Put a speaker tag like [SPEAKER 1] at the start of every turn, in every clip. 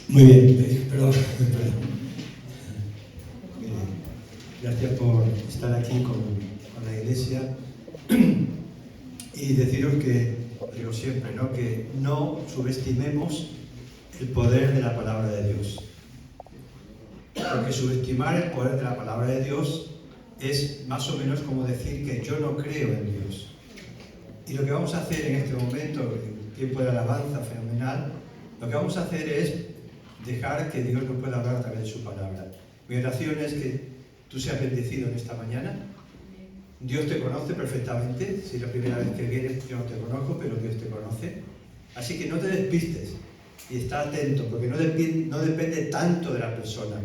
[SPEAKER 1] Muy bien, perdón. Gracias por estar aquí con la Iglesia y deciros que, digo siempre, ¿no?, que no subestimemos el poder de la palabra de Dios. Porque subestimar el poder de la palabra de Dios es más o menos como decir que yo no creo en Dios. Y lo que vamos a hacer en este momento, en tiempo de alabanza fenomenal, lo que vamos a hacer es dejar que Dios nos pueda hablar a través de su palabra. Mi oración es que tú seas bendecido en esta mañana. Dios te conoce perfectamente. Si es la primera vez que vienes, yo no te conozco, pero Dios te conoce. Así que no te despistes y está atento, porque no depende tanto de la persona.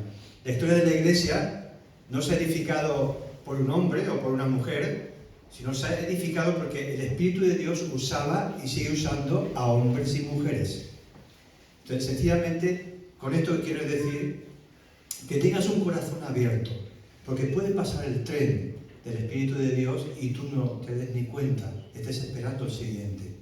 [SPEAKER 1] La historia de la Iglesia no se ha edificado por un hombre o por una mujer, sino se ha edificado porque el Espíritu de Dios usaba y sigue usando a hombres y mujeres. Entonces, sencillamente, con esto quiero decir que tengas un corazón abierto, porque puede pasar el tren del Espíritu de Dios y tú no te des ni cuenta, estés esperando el siguiente.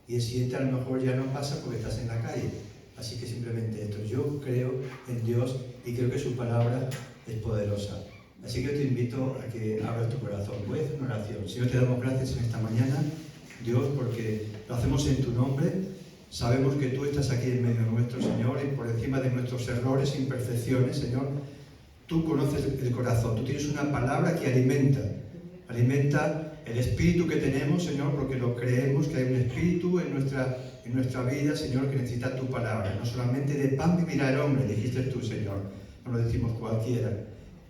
[SPEAKER 1] Y el siguiente a lo mejor ya no pasa porque estás en la calle. Así que simplemente esto, yo creo en Dios y creo que su palabra es poderosa. Así que te invito a que abras tu corazón. Voy a hacer una oración. Señor, te damos gracias en esta mañana, Dios, porque lo hacemos en tu nombre. Sabemos que tú estás aquí en medio nuestro, Señor, y por encima de nuestros errores e imperfecciones, Señor, tú conoces el corazón. Tú tienes una palabra que alimenta el espíritu que tenemos, Señor, porque lo creemos, que hay un espíritu en nuestra vida, Señor, que necesita tu palabra. No solamente de pan vivirá el hombre, dijiste tú, Señor, no lo decimos cualquiera.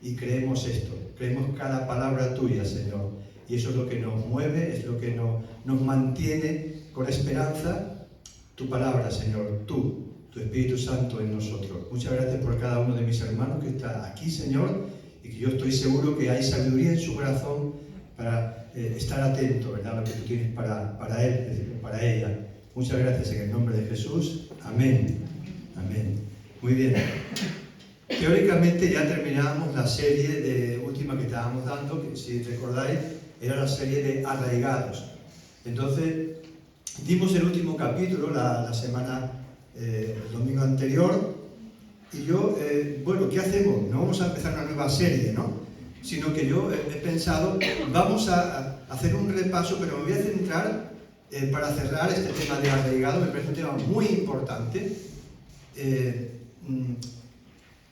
[SPEAKER 1] Y creemos esto, creemos cada palabra tuya, Señor. Y eso es lo que nos mueve, es lo que nos mantiene con esperanza. Tu palabra, Señor, tu Espíritu Santo en nosotros. Muchas gracias por cada uno de mis hermanos que está aquí, Señor, y que yo estoy seguro que hay sabiduría en su corazón para estar atento, ¿verdad?, a lo que tú tienes para él, es decir, para ella. Muchas gracias en el nombre de Jesús. Amén. Amén. Muy bien. Teóricamente ya terminábamos la serie última que estábamos dando, que si recordáis era la serie de arraigados. Entonces, dimos el último capítulo la semana, el domingo anterior, y yo, bueno, ¿qué hacemos? No vamos a empezar una nueva serie, ¿no? Sino que yo he pensado, vamos a hacer un repaso, pero me voy a centrar para cerrar este tema de arraigados. Me parece un tema muy importante.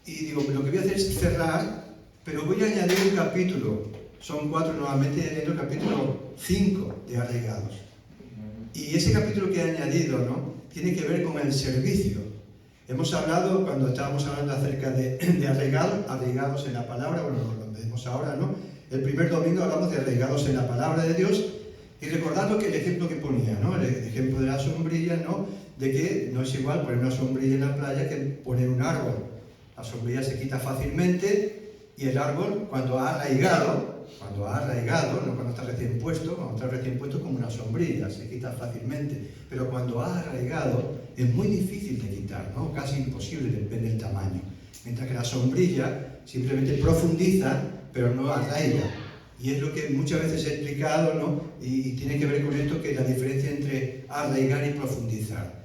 [SPEAKER 1] Y digo, lo que voy a hacer es cerrar, pero voy a añadir un capítulo. Son 4 nuevamente, añadiendo el capítulo 5 de arraigados. Y ese capítulo que he añadido, ¿no?, tiene que ver con el servicio. Hemos hablado, cuando estábamos hablando acerca de arraigados en la palabra, bueno, lo vemos ahora, ¿no? El primer domingo hablamos de arraigados en la palabra de Dios, y recordando que el ejemplo que ponía, ¿no?, el ejemplo de la sombrilla, ¿no?, de que no es igual poner una sombrilla en la playa que poner un árbol. La sombrilla se quita fácilmente y el árbol, cuando ha arraigado, no cuando está recién puesto, como una sombrilla, se quita fácilmente. Pero cuando ha arraigado es muy difícil de quitar, ¿no?, casi imposible, depende del tamaño. Mientras que la sombrilla simplemente profundiza, pero no arraiga. Y es lo que muchas veces he explicado, ¿no?, y tiene que ver con esto, que es la diferencia entre arraigar y profundizar.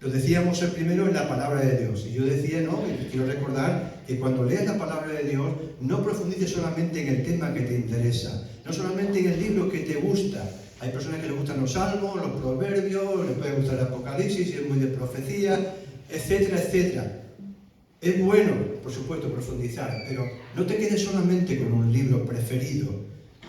[SPEAKER 1] Lo decíamos el primero en la palabra de Dios. Y yo decía, ¿no?, y quiero recordar que cuando leas la palabra de Dios, no profundices solamente en el tema que te interesa, no solamente en el libro que te gusta. Hay personas que les gustan los salmos, los proverbios, les puede gustar el Apocalipsis, si es muy de profecía, etcétera, etcétera. Es bueno, por supuesto, profundizar, pero no te quedes solamente con un libro preferido,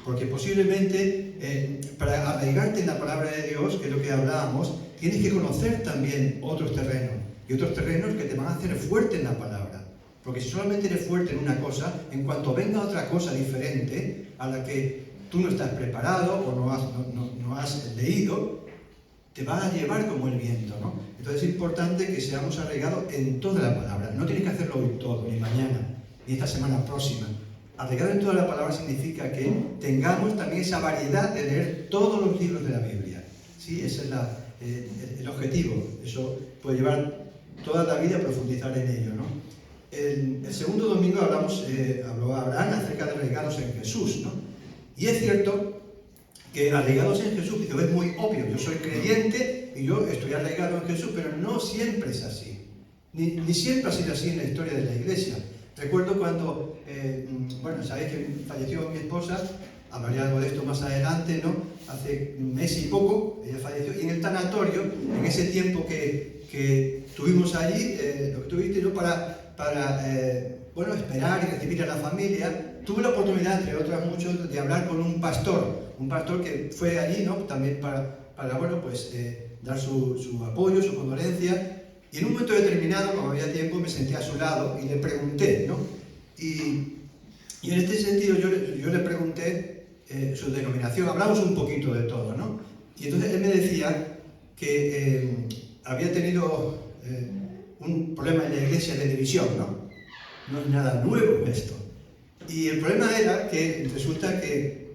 [SPEAKER 1] porque posiblemente para arraigarte en la palabra de Dios, que es lo que hablábamos, tienes que conocer también otros terrenos, y otros terrenos que te van a hacer fuerte en la palabra. Porque si solamente eres fuerte en una cosa, en cuanto venga otra cosa diferente, a la que tú no estás preparado o no has leído, te va a llevar como el viento, ¿no? Entonces es importante que seamos arraigados en toda la palabra. No tienes que hacerlo hoy todo, ni mañana, ni esta semana próxima. Arraigado en toda la palabra significa que tengamos también esa variedad de leer todos los libros de la Biblia. ¿Sí? Ese es el objetivo. Eso puede llevar toda la vida a profundizar en ello, ¿no? El segundo domingo habló Abraham acerca de arraigados en Jesús, ¿no? Y es cierto que arraigados en Jesús, es muy obvio, yo soy creyente y yo estoy arraigado en Jesús, pero no siempre es así. Ni siempre ha sido así en la historia de la Iglesia. Recuerdo cuando, sabéis que falleció mi esposa, hablaré algo de esto más adelante, ¿no? Hace un mes y poco, ella falleció, y en el tanatorio, en ese tiempo que tuvimos allí, lo que tuviste, ¿no? Para esperar y recibir a la familia, tuve la oportunidad, entre otras muchos, de hablar con un pastor que fue allí, ¿no? También para dar su apoyo, su condolencia. Y en un momento determinado, como había tiempo, me senté a su lado y le pregunté, ¿no? Y en este sentido yo le pregunté su denominación, hablamos un poquito de todo, ¿no? Y entonces él me decía que había tenido un problema en la iglesia de división, ¿no? No es nada nuevo esto. Y el problema era que resulta que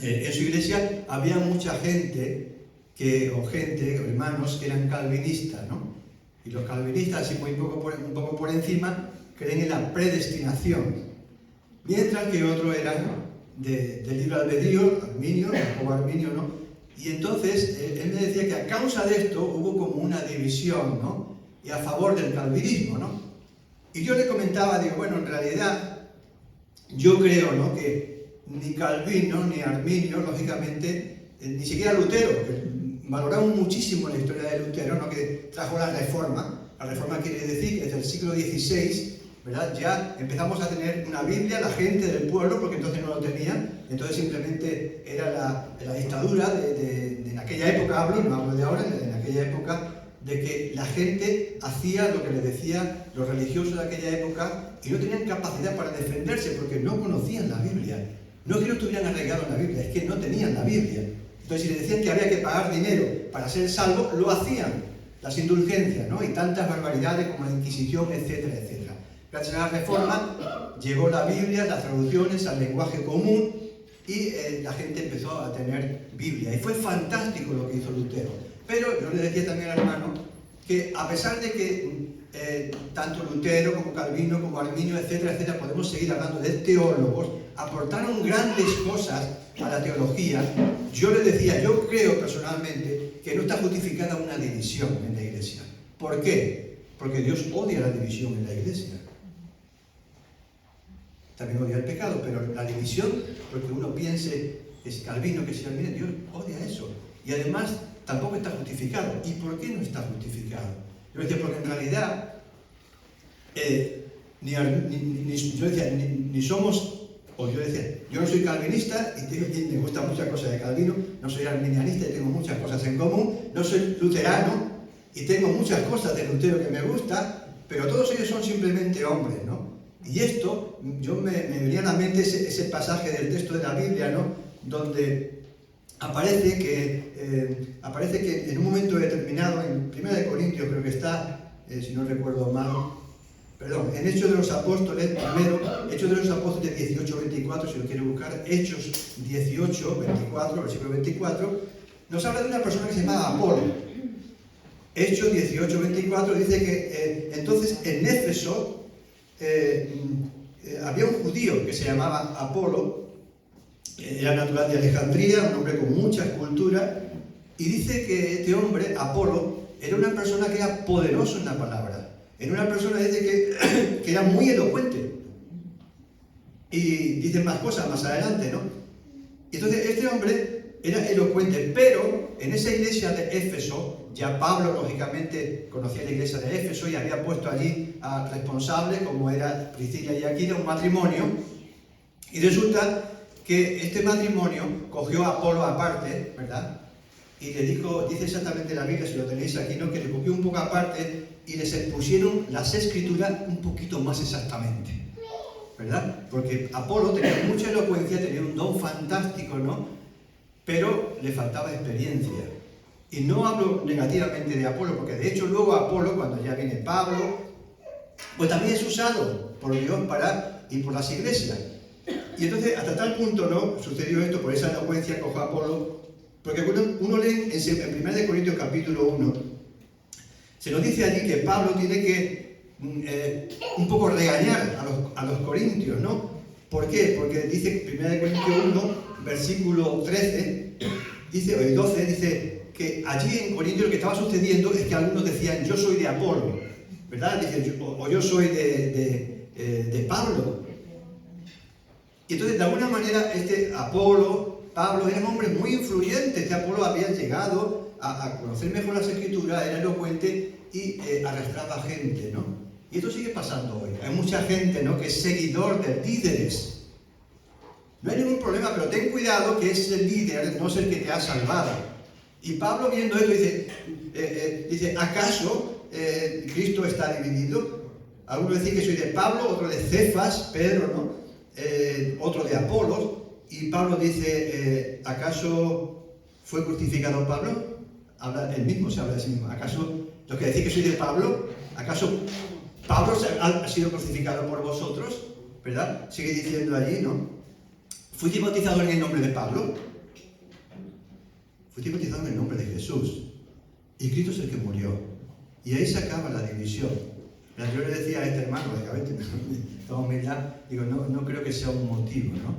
[SPEAKER 1] en su iglesia había mucha gente, hermanos, que eran calvinistas, ¿no? Y los calvinistas, así un poco por encima, creen en la predestinación. Mientras que otros eran del libre albedrío, arminio, o arminio, ¿no? Y entonces él me decía que a causa de esto hubo como una división, ¿no? Y a favor del calvinismo, ¿no? Y yo le comentaba, digo, bueno, en realidad yo creo, ¿no? Que ni Calvino ni Arminio, lógicamente, ni siquiera Lutero, que valoramos muchísimo la historia de Lutero, ¿no? Que trajo la Reforma. La Reforma quiere decir que desde el siglo XVI, ¿verdad? Ya empezamos a tener una Biblia, la gente del pueblo, porque entonces no lo tenían, entonces simplemente era la dictadura en aquella época, no hablo de ahora, en aquella época, de que la gente hacía lo que le decían los religiosos de aquella época y no tenían capacidad para defenderse porque no conocían la Biblia. No es que no estuvieran arraigados en la Biblia, es que no tenían la Biblia. Entonces, si le decían que había que pagar dinero para ser salvo, lo hacían. Las indulgencias, ¿no? Y tantas barbaridades como la Inquisición, etcétera, etcétera. Gracias a la Reforma llegó la Biblia, las traducciones al lenguaje común y la gente empezó a tener Biblia. Y fue fantástico lo que hizo Lutero. Pero yo le decía también al hermano que a pesar de que tanto Lutero como Calvino como Arminio, etcétera, etcétera, podemos seguir hablando de teólogos, aportaron grandes cosas a la teología. Yo le decía, yo creo personalmente que no está justificada una división en la iglesia. ¿Por qué? Porque Dios odia la división en la iglesia. También odia el pecado, pero la división, porque uno piense, es Calvino, que sea Arminio, Dios odia eso. Y además, tampoco está justificado. ¿Y por qué no está justificado? Yo decía, porque en realidad, ni somos, o yo decía, yo no soy calvinista y me gustan muchas cosas de Calvino, no soy arminianista y tengo muchas cosas en común, no soy luterano y tengo muchas cosas de Lutero que me gusta, pero todos ellos son simplemente hombres, ¿no? Y esto, me venía a la mente ese pasaje del texto de la Biblia, ¿no? Donde aparece que en un momento determinado, en 1 Corintios creo que está, si no recuerdo mal, en Hechos de los Apóstoles, primero, Hechos de los Apóstoles 18-24, si lo quiere buscar, Hechos 18-24, versículo 24, nos habla de una persona que se llamaba Apolo. Hechos 18-24 dice que entonces en Éfeso había un judío que se llamaba Apolo, era natural de Alejandría, un hombre con mucha cultura, y dice que este hombre, Apolo, era una persona que era poderoso en la palabra. Era una persona, dice que era muy elocuente. Y dice más cosas más adelante, ¿no? Y entonces este hombre era elocuente, pero en esa iglesia de Éfeso, ya Pablo lógicamente conocía la iglesia de Éfeso y había puesto allí a responsables, como era Priscila y Aquila, un matrimonio, y resulta que este matrimonio cogió a Apolo aparte, ¿verdad? Y le dijo, dice exactamente la Biblia, si lo tenéis aquí, ¿no? Que le cogió un poco aparte y les expusieron las escrituras un poquito más exactamente, ¿verdad? Porque Apolo tenía mucha elocuencia, tenía un don fantástico, ¿no? Pero le faltaba experiencia. Y no hablo negativamente de Apolo, porque de hecho luego Apolo, cuando ya viene Pablo, pues también es usado por Dios para ir por las iglesias. Y entonces, hasta tal punto, ¿no? Sucedió esto por esa elocuencia que cogió Apolo, porque uno lee en 1 Corintios capítulo 1, se nos dice allí que Pablo tiene que un poco regañar a los corintios, ¿no? ¿Por qué? Porque dice 1 Corintios 1, versículo 13, dice, 12, dice que allí en Corintios lo que estaba sucediendo es que algunos decían, yo soy de Apolo, ¿verdad? Dice, o yo soy de Pablo. Y entonces, de alguna manera, Pablo era un hombre muy influyente. Apolo había llegado a conocer mejor las Escrituras, era elocuente y arrastraba gente, ¿no? Y esto sigue pasando hoy. Hay mucha gente, ¿no?, que es seguidor de líderes. No hay ningún problema, pero ten cuidado que ese líder no es el que te ha salvado. Y Pablo, viendo esto, dice, ¿acaso Cristo está dividido? Algunos dicen que soy de Pablo, otro de Cefas, Pedro, ¿no? Otro de Apolos. Y Pablo dice, ¿acaso fue crucificado Pablo? Él mismo se habla de sí mismo. ¿Acaso lo que decís que soy de Pablo? ¿Acaso Pablo ha sido crucificado por vosotros? ¿Verdad? Sigue diciendo allí, ¿no? ¿Fuiste bautizado en el nombre de Pablo? Fuiste bautizado en el nombre de Jesús. Y Cristo es el que murió. Y ahí se acaba la división. Yo le decía a este hermano, con humildad, digo, no creo que sea un motivo, ¿no?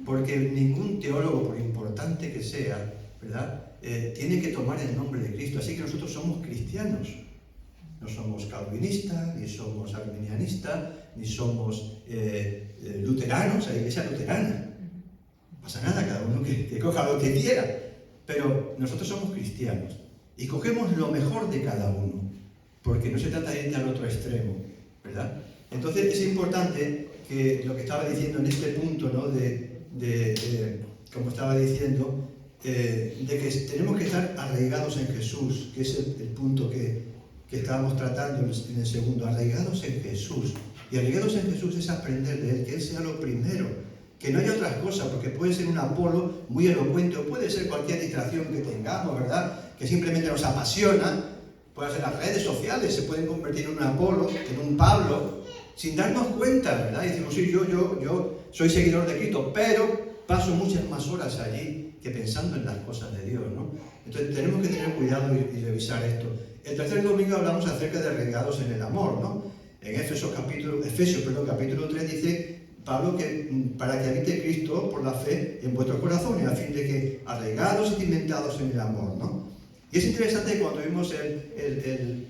[SPEAKER 1] Porque ningún teólogo, por importante que sea, ¿verdad?, tiene que tomar el nombre de Cristo. Así que nosotros somos cristianos. No somos calvinistas, ni somos arminianistas, ni somos luteranos, la iglesia luterana. No pasa nada, cada uno que coja lo que quiera. Pero nosotros somos cristianos y cogemos lo mejor de cada uno, porque no se trata de ir al otro extremo, ¿verdad? Entonces es importante que lo que estaba diciendo en este punto, ¿no?, como estaba diciendo, de que tenemos que estar arraigados en Jesús, que es el punto que estábamos tratando en el segundo, arraigados en Jesús. Y arraigados en Jesús es aprender de Él, que Él sea lo primero, que no haya otras cosas, porque puede ser un Apolo muy elocuente, o puede ser cualquier distracción que tengamos, ¿verdad?, que simplemente nos apasiona. Puede ser las redes sociales, se pueden convertir en un Apolo, en un Pablo, sin darnos cuenta, ¿verdad? Y decimos, sí, yo soy seguidor de Cristo, pero paso muchas más horas allí que pensando en las cosas de Dios, ¿no? Entonces tenemos que tener cuidado y revisar esto. El tercer domingo hablamos acerca de arraigados en el amor, ¿no? En Efesios capítulo 3 dice Pablo que para que habite Cristo por la fe en vuestros corazones, a fin de que arraigados y cimentados en el amor, ¿no? Y es interesante cuando vimos el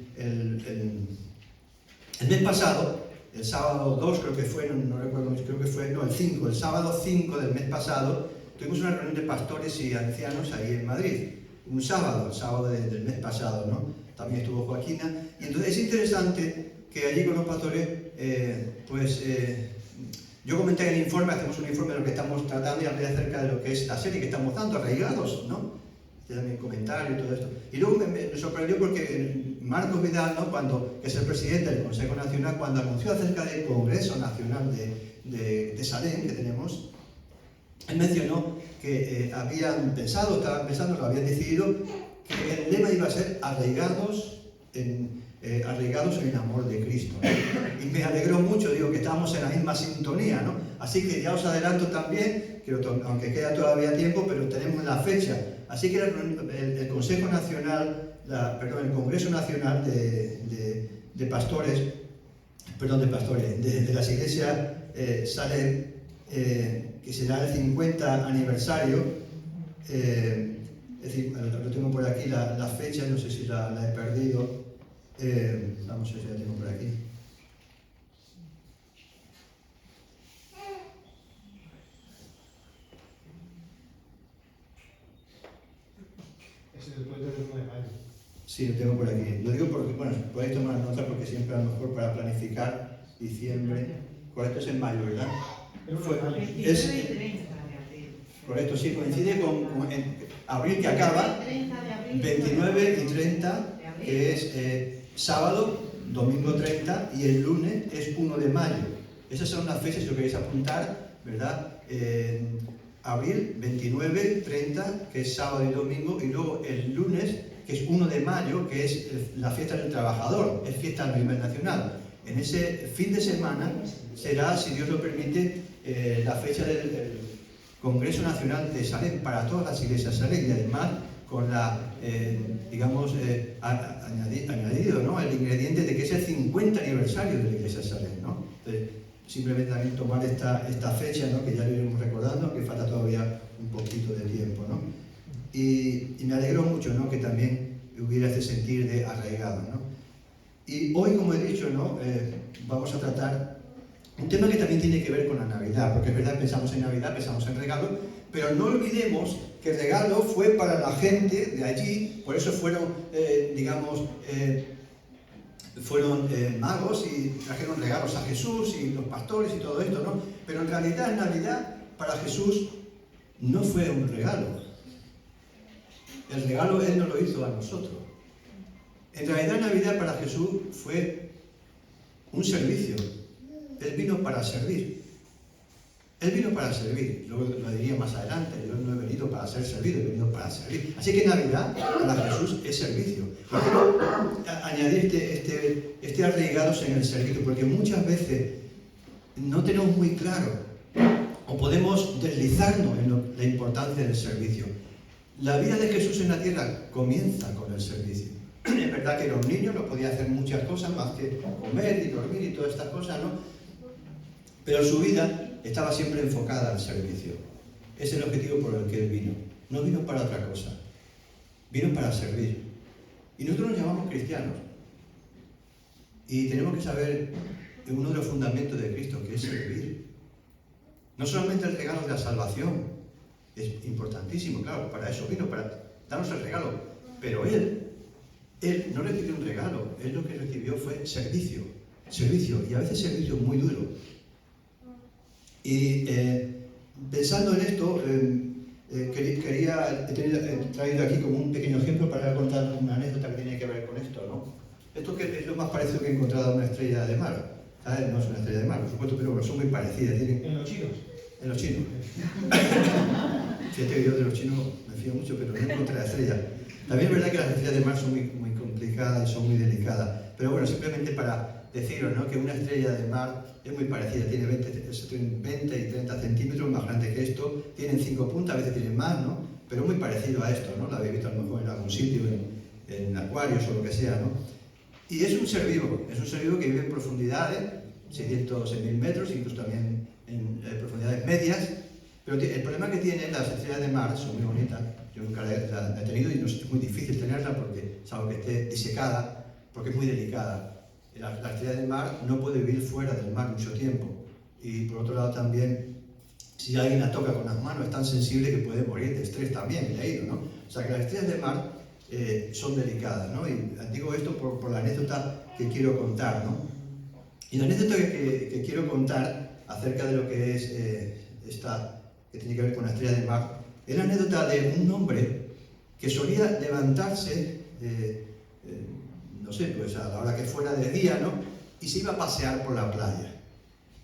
[SPEAKER 1] mes pasado, el sábado 2 creo que fue, no recuerdo, creo que fue, no, el 5, el sábado 5 del mes pasado, tuvimos una reunión de pastores y ancianos ahí en Madrid. Un sábado, el sábado del mes pasado, ¿no? También estuvo Joaquina. Y entonces es interesante que allí con los pastores, yo comenté en el informe, hacemos un informe de lo que estamos tratando y hablé acerca de lo que es la serie que estamos dando, Arraigados, ¿no? También comentario y todo esto. Y luego me sorprendió porque Marcos Vidal, ¿no?, que es el presidente del Consejo Nacional, cuando anunció acerca del Congreso Nacional de Salem que tenemos, él mencionó que estaban pensando, lo habían decidido, que el lema iba a ser arraigados en el amor de Cristo, ¿no? Y me alegró mucho, digo, que estábamos en la misma sintonía, ¿no? Así que ya os adelanto también, que aunque queda todavía tiempo, pero tenemos la fecha. Así que el Consejo Nacional, el Congreso Nacional de Pastores, de las iglesias Salem, que será el 50 aniversario, es decir, lo tengo por aquí la fecha, no sé si la he perdido, vamos a ver si la tengo por aquí.
[SPEAKER 2] Después del 1 de mayo.
[SPEAKER 1] Sí, lo tengo por aquí. Lo digo porque, bueno, podéis tomar nota porque siempre a lo mejor para planificar diciembre. Correcto, es en mayo, ¿verdad? Correcto, sí, coincide con abril que acaba, 29 y 30, que es sábado, domingo 30 y el lunes es 1 de mayo. Esas son las fechas, si lo queréis apuntar, ¿verdad? Abril, 29, 30, que es sábado y domingo, y luego el lunes, que es 1 de mayo, que es la fiesta del trabajador, es fiesta a nivel nacional. En ese fin de semana será, si Dios lo permite, la fecha del Congreso Nacional de Salem para todas las iglesias Salem, y además con añadido, ¿no?, el ingrediente de que es el 50 aniversario de la iglesia Salem, ¿no? Entonces, simplemente también tomar esta fecha, ¿no?, que ya lo iremos recordando, que falta todavía un poquito de tiempo, ¿no? Y me alegró mucho, ¿no?, que también hubiera este sentir de arraigado, ¿no? Y hoy, como he dicho, ¿no? Vamos a tratar un tema que también tiene que ver con la Navidad, porque es verdad, pensamos en Navidad, pensamos en regalo, pero no olvidemos que el regalo fue para la gente de allí, por eso fueron, magos y trajeron regalos a Jesús y los pastores y todo esto, ¿no? Pero en realidad Navidad para Jesús no fue un regalo. El regalo Él nos lo hizo a nosotros. En realidad Navidad para Jesús fue un servicio. Él vino para servir. Él vino para servir. Luego lo diría más adelante. Yo no he venido para ser servido, he venido para servir. Así que Navidad para Jesús es servicio. Yo quiero añadir este arraigados en el servicio, porque muchas veces no tenemos muy claro o podemos deslizarnos en la importancia del servicio. La vida de Jesús en la tierra comienza con el servicio. Es verdad que los niños no podían hacer muchas cosas más que comer y dormir y todas estas cosas, ¿no? Pero su vida estaba siempre enfocada al servicio. Ese es el objetivo por el que Él vino. No vino para otra cosa. Vino para servir. Y nosotros nos llamamos cristianos. Y tenemos que saber uno de los fundamentos de Cristo, que es servir. No solamente el regalo de la salvación, es importantísimo, claro, para eso vino, para darnos el regalo. Pero Él no recibió un regalo, Él lo que recibió fue servicio. Servicio, y a veces servicio muy duro. Y pensando en esto, he traído aquí como un pequeño ejemplo para contar una anécdota que tiene que ver con esto, ¿no? Esto que es lo más parecido que he encontrado a una estrella de mar. ¿Sabes? No es una estrella de mar, por supuesto, pero son muy parecidas.
[SPEAKER 2] ¿En los chinos?
[SPEAKER 1] En los chinos. Fíjate que yo de los chinos me fío mucho, pero no encontré la estrella. También es verdad que las estrellas de mar son muy complicadas y son muy delicadas. Pero bueno, simplemente para deciros, ¿no? Que una estrella de mar es muy parecida. Tiene 20 y 30 centímetros, más grande que esto. Tienen 5 puntas, a veces tienen más, ¿no? Pero muy parecido a esto, ¿no? La habéis visto a lo mejor en algún sitio, en acuarios o lo que sea, ¿no? Y es un ser vivo que vive en profundidades, 600.000 metros, incluso también en profundidades medias. Pero el problema que tienen las estrellas de mar, son muy bonitas, yo nunca la he tenido y es muy difícil tenerla porque es algo que esté disecada, porque es muy delicada. La estrella de mar no puede vivir fuera del mar mucho tiempo. Y por otro lado también, si alguien la toca con las manos, es tan sensible que puede morir de estrés también, he leído, ¿no? O sea que las estrellas de mar son delicadas, ¿no? Y digo esto por la anécdota que quiero contar, ¿no? Y la anécdota que quiero contar acerca de lo que es que tiene que ver con la estrella de mar, es la anécdota de un hombre que solía levantarse, no sé, pues a la hora que fuera de día, ¿no? Y se iba a pasear por la playa.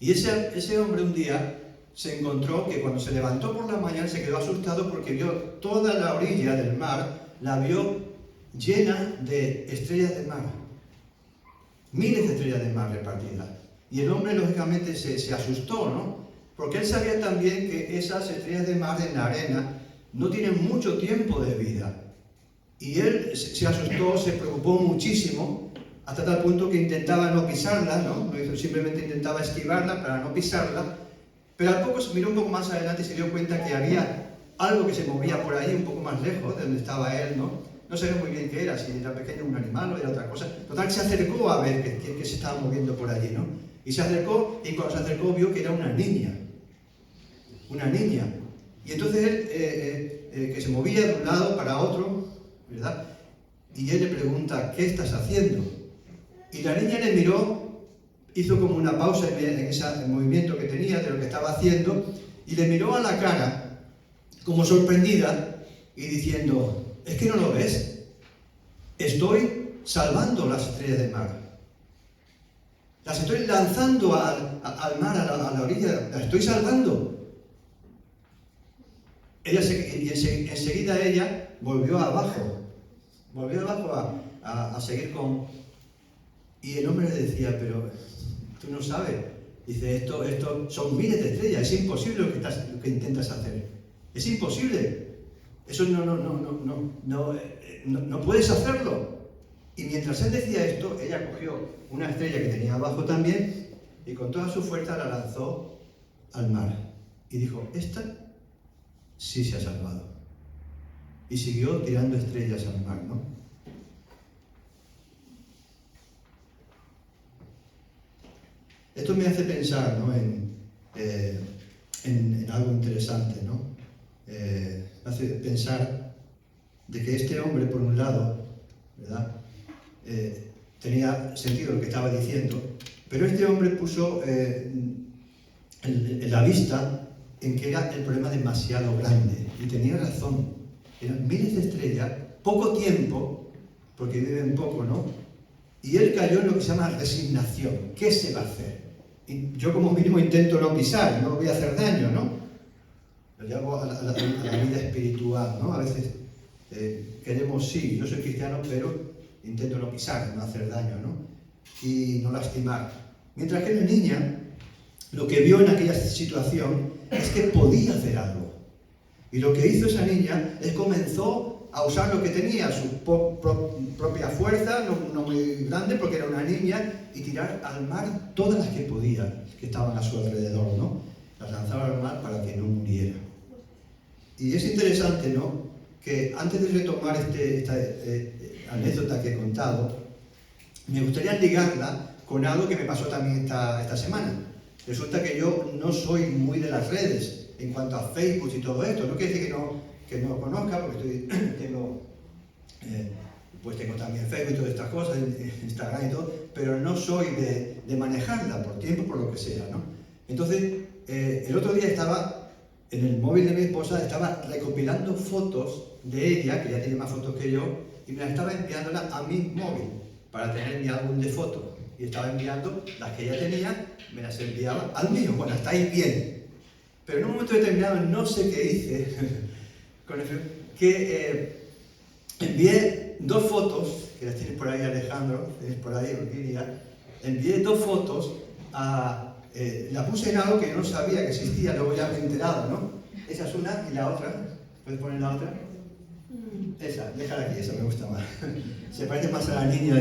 [SPEAKER 1] Y ese hombre un día se encontró que cuando se levantó por la mañana se quedó asustado porque vio toda la orilla del mar, la vio llena de estrellas de mar. Miles de estrellas de mar repartidas. Y el hombre lógicamente se asustó, ¿no? Porque él sabía también que esas estrellas de mar en la arena no tienen mucho tiempo de vida. Y él se asustó, se preocupó muchísimo, hasta tal punto que intentaba no pisarla, ¿no? Simplemente intentaba esquivarla para no pisarla. Pero al poco se miró un poco más adelante y se dio cuenta que había algo que se movía por ahí, un poco más lejos de donde estaba él, ¿no? No sabía muy bien qué era, si era pequeño un animal o era otra cosa. Total, se acercó a ver qué se estaba moviendo por allí, ¿no? Y se acercó, y cuando se acercó vio que era una niña. Una niña. Y entonces él, que se movía de un lado para otro, ¿verdad? Y él le pregunta, ¿qué estás haciendo? Y la niña le miró, hizo como una pausa en ese movimiento que tenía de lo que estaba haciendo, y le miró a la cara, como sorprendida, y diciendo, ¿es que no lo ves? Estoy salvando las estrellas del mar. Las estoy lanzando al mar, a la orilla, las estoy salvando. Enseguida ella volvió abajo a seguir con... Y el hombre le decía, pero tú no sabes. Dice, esto son miles de estrellas, es imposible lo que intentas hacer. Es imposible. Eso no puedes hacerlo. Y mientras él decía esto, ella cogió una estrella que tenía abajo también y con toda su fuerza la lanzó al mar. Y dijo, esta sí se ha salvado. Y siguió tirando estrellas al mar, ¿no? Esto me hace pensar, ¿no?, en algo interesante, ¿no? Me hace pensar de que este hombre, por un lado, ¿verdad?, tenía sentido lo que estaba diciendo, pero este hombre puso la vista en que era el problema demasiado grande, y tenía razón. Eran miles de estrellas, poco tiempo, porque viven poco, ¿no? Y él cayó en lo que se llama resignación. ¿Qué se va a hacer? Y yo como mínimo intento no pisar, no voy a hacer daño, ¿no? Lo llamo a la vida espiritual, ¿no? A veces queremos, sí, yo soy cristiano, pero intento no pisar, no hacer daño, ¿no? Y no lastimar. Mientras que la niña, lo que vio en aquella situación es que podía hacer algo. Y lo que hizo esa niña es comenzó a usar lo que tenía, su propia fuerza, no muy grande porque era una niña, y tirar al mar todas las que podía, que estaban a su alrededor, ¿no? Las lanzaba al mar para que no muriera. Y es interesante, ¿no?, que antes de retomar esta anécdota que he contado, me gustaría ligarla con algo que me pasó también esta semana. Resulta que yo no soy muy de las redes en cuanto a Facebook y todo esto. No quiere decir que no lo conozca, porque tengo también Facebook y todas estas cosas, Instagram y todo, pero no soy de manejarla por tiempo, por lo que sea, ¿no? Entonces, el otro día estaba en el móvil de mi esposa, estaba recopilando fotos de ella, que ya tiene más fotos que yo, y me las estaba enviándola a mi móvil para tener mi álbum de fotos. Y estaba enviando las que ella tenía, me las enviaba al mío. Bueno, hasta ahí bien. Pero en un momento determinado, no sé qué hice, envié 2 fotos, que las tienes por ahí, Alejandro, tienes por ahí, Orquídea, envié 2 fotos la puse en algo que no sabía que existía, luego ya me he enterado, ¿no? Esa es una, y la otra, ¿puedes poner la otra? Esa, déjala aquí, esa me gusta más. Se parece más a la niña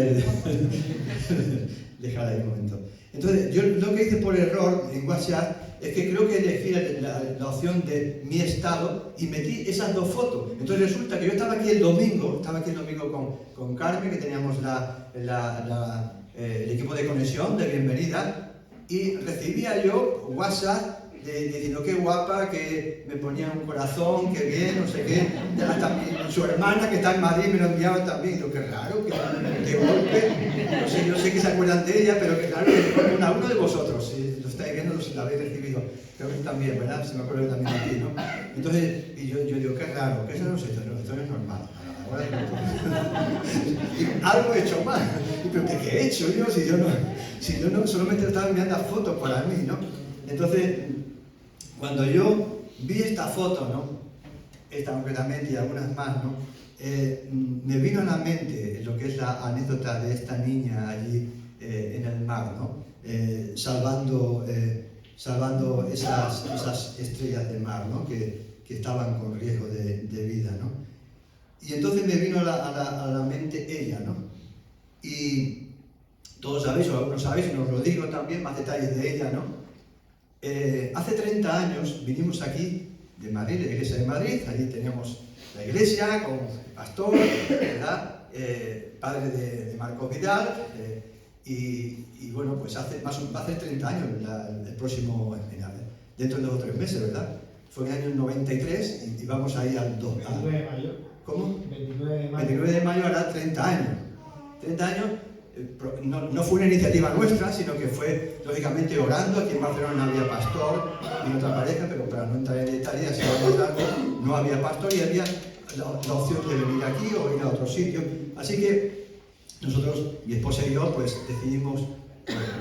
[SPEAKER 1] déjala ahí un momento. Entonces, yo lo que hice por error en WhatsApp es que creo que elegí la opción de mi estado y metí esas 2 fotos. Entonces resulta que yo estaba aquí el domingo con Carmen, que teníamos el equipo de conexión de bienvenida, y recibía yo WhatsApp diciendo qué guapa, que me ponía un corazón, que bien, no sé qué. También su hermana, que está en Madrid, me lo enviaba también. Digo, qué raro, que de golpe, no sé, yo sé que se acuerdan de ella, pero que claro, uno de vosotros, si lo estáis viendo, lo habéis recibido. Creo que también, ¿verdad? Si me acuerdo que también aquí, ¿no? Entonces, y yo digo, qué raro, que eso no sé, esto no es normal. Ahora algo he hecho mal. ¿Pero qué he hecho yo? Si yo no solamente estaba enviando fotos para mí, ¿no? Entonces, cuando yo vi esta foto, ¿no?, esta concretamente y algunas más, ¿no?, me vino a la mente lo que es la anécdota de esta niña allí en el mar, ¿no?, salvando esas estrellas de mar, ¿no?, que estaban con riesgo de vida, ¿no? Y entonces me vino a la mente ella, ¿no? Y todos sabéis, o algunos sabéis, y os lo digo también, más detalles de ella, ¿no? Hace 30 años vinimos aquí de Madrid, de la iglesia de Madrid. Allí teníamos la iglesia con el pastor, ¿verdad? Padre de Marcos Vidal, y bueno, pues va a hacer 30 años el próximo, dentro de 2 o 3 meses, ¿verdad? Fue en el año 93 y vamos a ir al 2.
[SPEAKER 2] 29 de mayo.
[SPEAKER 1] ¿Cómo?
[SPEAKER 2] 29 de mayo.
[SPEAKER 1] 29 de mayo hará 30 años. 30 años. No fue una iniciativa nuestra, sino que fue, lógicamente, orando. Aquí en Barcelona no había pastor y otra pareja, pero para no entrar en detalles, no había pastor y había la opción de venir aquí o ir a otro sitio. Así que nosotros, mi esposa y yo, pues decidimos,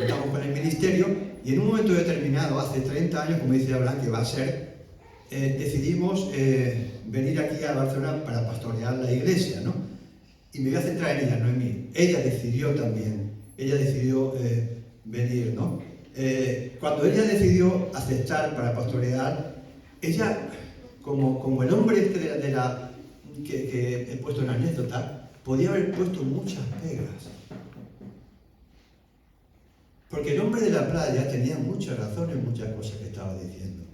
[SPEAKER 1] estamos con el ministerio, y en un momento determinado, hace 30 años, como dice Abraham, que va a ser, decidimos venir aquí a Barcelona para pastorear la iglesia, ¿no? Y me voy a centrar en ella, no en mí. Ella decidió también, venir, ¿no? Cuando ella decidió aceptar para pastorear, ella, como el hombre que he puesto en la anécdota, podía haber puesto muchas pegas. Porque el hombre de la playa tenía muchas razones, muchas cosas que estaba diciendo.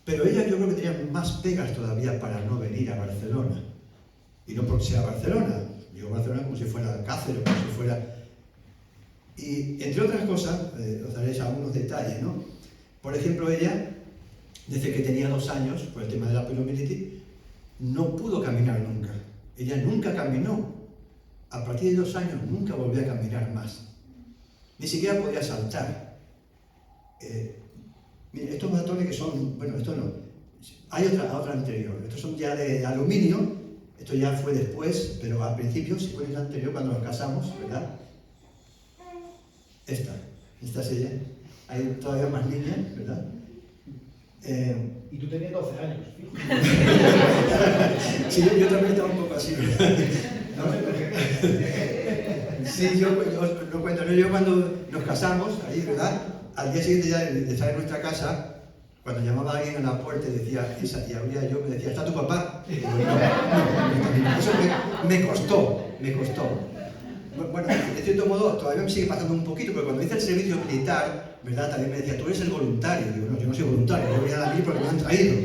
[SPEAKER 1] Pero ella, yo creo que tenía más pegas todavía para no venir a Barcelona. Y no porque sea Barcelona, digo Barcelona como si fuera Cáceres, como si fuera... Y entre otras cosas, os daré algunos detalles, ¿no? Por ejemplo, ella, desde que tenía 2 años, por el tema de la poliomielitis, no pudo caminar nunca. Ella nunca caminó. A partir de 2 años nunca volvió a caminar más. Ni siquiera podía saltar. Miren, estos bastones que son, bueno, esto no, hay otra anterior. Estos son ya de aluminio, esto ya fue después, pero al principio, si fue el anterior cuando nos casamos, ¿verdad? Esta es ella. Hay todavía más niñas, ¿verdad?
[SPEAKER 2] Y tú tenías 12 años,
[SPEAKER 1] sí, yo también estaba un poco así. ¿No? Sí, yo lo cuento, ¿no? Yo cuando nos casamos, ahí, ¿verdad? Al día siguiente ya de estar en nuestra casa, cuando llamaba a alguien a la puerta y decía, y abría yo, me decía, ¿está tu papá? Y digo, no. Eso me costó. Bueno, de cierto modo, todavía me sigue pasando un poquito, pero cuando hice el servicio militar, ¿verdad? También me decía, tú eres el voluntario. Y digo, no, yo no soy voluntario, yo voy a la mili porque me han traído.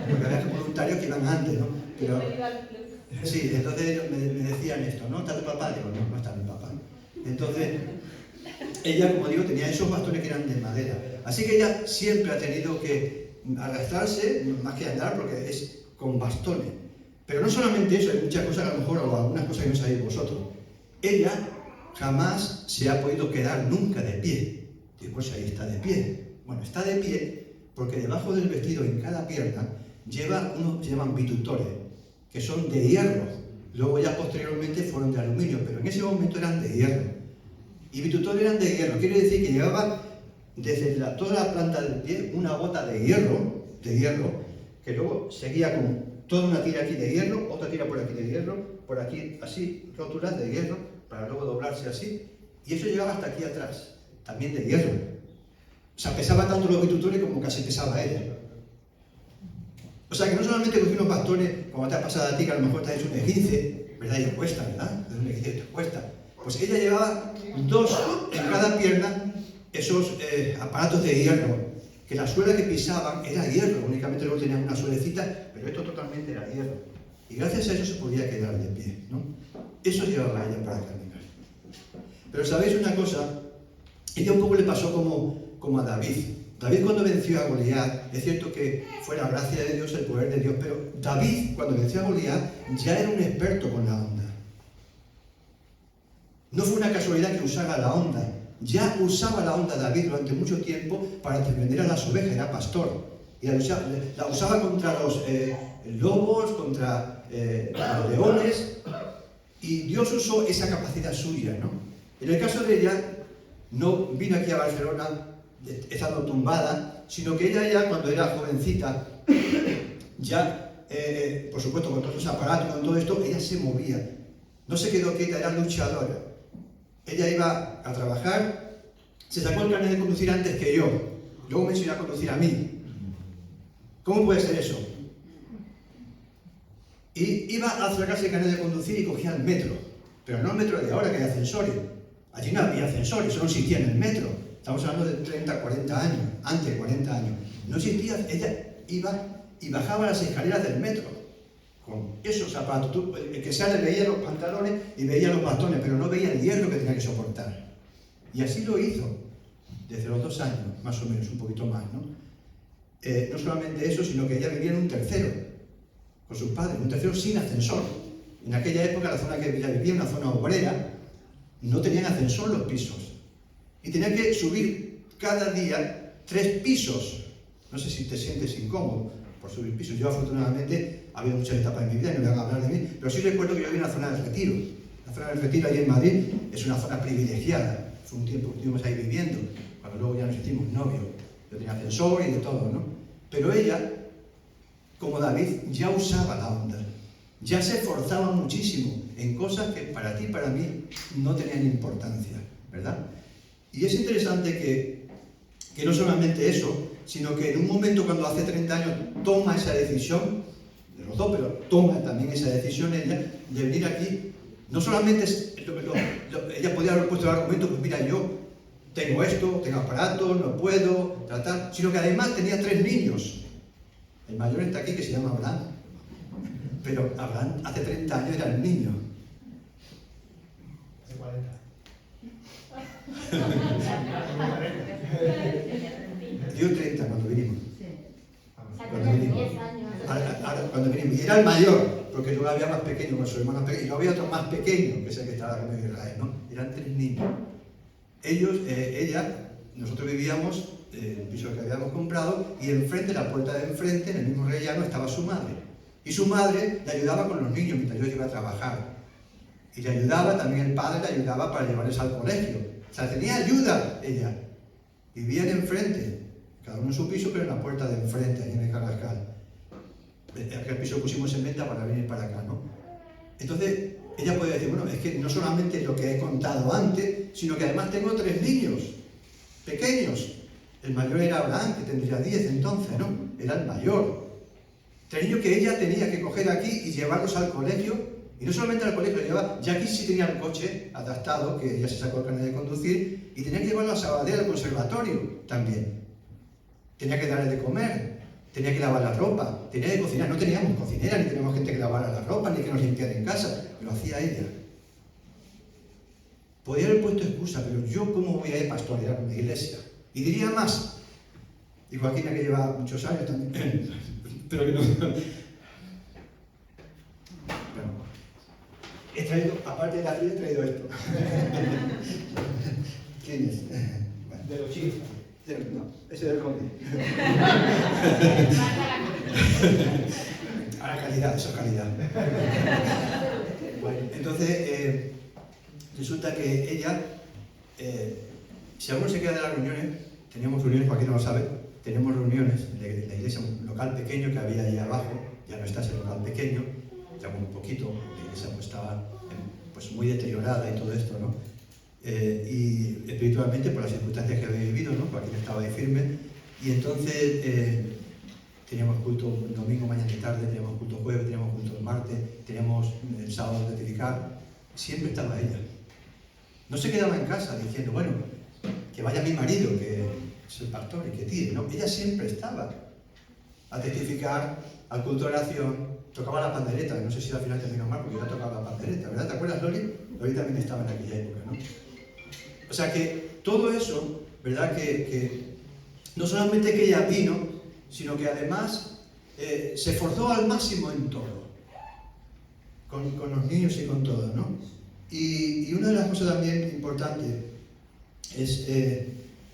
[SPEAKER 1] Porque había voluntarios que iban antes, ¿no? Pero, sí, entonces ellos me decían esto, ¿no? ¿Está tu papá? Digo, no está mi papá. Entonces, ella, como digo, tenía esos bastones que eran de madera. Así que ella siempre ha tenido que arrastrarse, más que andar, porque es con bastones. Pero no solamente eso, hay muchas cosas a lo mejor, o algunas cosas que no sabéis vosotros. Ella jamás se ha podido quedar nunca de pie. Digo, pues ahí está de pie. Bueno, está de pie porque debajo del vestido, en cada pierna, lleva unos que se llaman bitutores, que son de hierro. Luego ya posteriormente fueron de aluminio, pero en ese momento eran de hierro. Y bitutores eran de hierro, quiere decir que llevaba desde toda la planta del pie una bota de hierro, que luego seguía con toda una tira aquí de hierro, otra tira por aquí de hierro, por aquí así, rótulas de hierro, para luego doblarse así, y eso llegaba hasta aquí atrás, también de hierro. O sea, pesaba tanto los bitutores como casi pesaba ella. O sea, que no solamente cogí unos bastones, como te ha pasado a ti, que a lo mejor te has hecho un esguince, ¿verdad? Y te cuesta, ¿verdad? Un esguince te cuesta. Pues ella llevaba 2 en cada pierna, esos aparatos de hierro, que la suela que pisaban era hierro, únicamente luego tenían una suelecita, pero esto totalmente era hierro. Y gracias a eso se podía quedar de pie, ¿no? Eso llevaba ella para caminar. Pero sabéis una cosa, ella un poco le pasó como a David. David cuando venció a Goliat, es cierto que fue la gracia de Dios, el poder de Dios, pero David cuando venció a Goliat ya era un experto con la onda. No fue una casualidad que usara la onda, ya usaba la onda David durante mucho tiempo para defender a las ovejas, era pastor. Y la usaba contra los lobos, contra los leones, y Dios usó esa capacidad suya, ¿no? En el caso de ella, no vino aquí a Barcelona estando tumbada, sino que ella ya cuando era jovencita, ya, por supuesto, con todos esos aparatos, con todo esto, ella se movía. No se quedó quieta, era luchadora. Ella iba a trabajar, se sacó el carnet de conducir antes que yo, luego me enseñó a conducir a mí. ¿Cómo puede ser eso? Y iba a sacarse el carnet de conducir y cogía el metro, pero no el metro de ahora que hay ascensores. Allí no había ascensores, solo existía en el metro. Estamos hablando de 30, 40 años, antes de 40 años. No existía, ella iba y bajaba las escaleras del metro con esos zapatos. El que sea le veía los pantalones y veía los bastones, pero no veía el hierro que tenía que soportar. Y así lo hizo, desde los 2 años, más o menos, un poquito más, ¿no? No solamente eso, sino que ella vivía en un tercero, con sus padres, un tercero sin ascensor. En aquella época, la zona que ella vivía, una zona obrera, no tenían ascensor los pisos. Y tenía que subir cada día 3 pisos. No sé si te sientes incómodo por subir pisos. Yo, afortunadamente, ha habido muchas etapas en mi vida y no me van a hablar de mí, pero sí recuerdo que yo vivía en la zona del Retiro. La zona del Retiro, ahí en Madrid, es una zona privilegiada. Fue un tiempo que estuvimos ahí viviendo, cuando luego ya nos hicimos novios. Yo tenía ascensor y de todo, ¿no? Pero ella, como David, ya usaba la onda. Ya se esforzaba muchísimo en cosas que para ti y para mí no tenían importancia, ¿verdad? Y es interesante que no solamente eso, sino que en un momento cuando hace 30 años toma esa decisión, de los dos, pero toma también esa decisión ella, de venir aquí, no solamente ella podía haber puesto el argumento, pues mira, yo tengo esto, tengo aparatos, no puedo tratar, sino que además tenía 3 niños. El mayor está aquí, que se llama Abraham, pero Abraham hace 30 años era el niño.
[SPEAKER 2] Hace 40.
[SPEAKER 1] Dio 30 cuando vinimos. Cuando
[SPEAKER 3] Tenía
[SPEAKER 1] vinimos.
[SPEAKER 3] 10 años.
[SPEAKER 1] Cuando vinimos. Y era el mayor, porque luego había más pequeños, con sus hermanos pequeños. Y luego había otro más pequeño, que es el que estaba con Israel, ¿no? Eran 3 niños. Nosotros vivíamos en el piso que habíamos comprado, y enfrente, en la puerta de enfrente, en el mismo rellano, estaba su madre. Y su madre le ayudaba con los niños mientras yo iba a trabajar. Y le ayudaba, también el padre le ayudaba para llevarles al colegio. O sea, tenía ayuda ella. Vivían enfrente, cada uno en su piso, pero en la puerta de enfrente, ahí en el Carrascal. Aquel piso lo pusimos en venta para venir para acá, ¿no? Entonces, ella podía decir, bueno, es que no solamente lo que he contado antes, sino que además tengo 3 niños pequeños. El mayor era Abraham, que tendría 10 entonces, ¿no? Era el mayor. 3 niños que ella tenía que coger aquí y llevarlos al colegio. Y no solamente al colegio, llevaba, ya aquí sí tenía el coche adaptado, que ya se sacó el carnet de conducir, y tenía que llevarlo a Sabadell, al conservatorio también. Tenía que darle de comer, tenía que lavar la ropa, tenía que cocinar. No teníamos cocinera, ni teníamos gente que lavara la ropa, ni que nos limpiara en casa. Lo hacía ella. Podría haber puesto excusa, pero yo, ¿cómo voy a ir a pastorear una iglesia? Y diría más. Y Joaquina, que lleva muchos años también, pero que no. He traído, aparte de la tía, he traído esto. ¿Quién es?
[SPEAKER 2] Bueno, de los chicos.
[SPEAKER 1] No, ese del conde. Ahora calidad, eso es calidad. Bueno, entonces, resulta que ella, si alguno se queda de las reuniones, teníamos reuniones, Joaquín no lo sabe, tenemos reuniones de la iglesia, un local pequeño que había ahí abajo, ya no está ese local pequeño, ya un poquito, la iglesia pues estaba pues muy deteriorada y todo esto, ¿no? Y espiritualmente por las circunstancias que había vivido, ¿no? Joaquín estaba ahí firme, y entonces teníamos culto domingo, mañana y tarde, teníamos culto jueves, teníamos culto el martes, teníamos el sábado de testificar, siempre estaba ella. No se quedaba en casa diciendo, bueno, que vaya mi marido, que es el pastor y que tire, no, ella siempre estaba a testificar, al culto de oración, tocaba la pandereta, no sé si al final terminó mal porque ya tocaba la pandereta, ¿verdad? ¿Te acuerdas, Loli? Loli también estaba en aquella época, ¿no? O sea que todo eso, ¿verdad? Que no solamente que ella vino, sino que además se esforzó al máximo en todo, con los niños y con todo, ¿no? Y una de las cosas también importantes es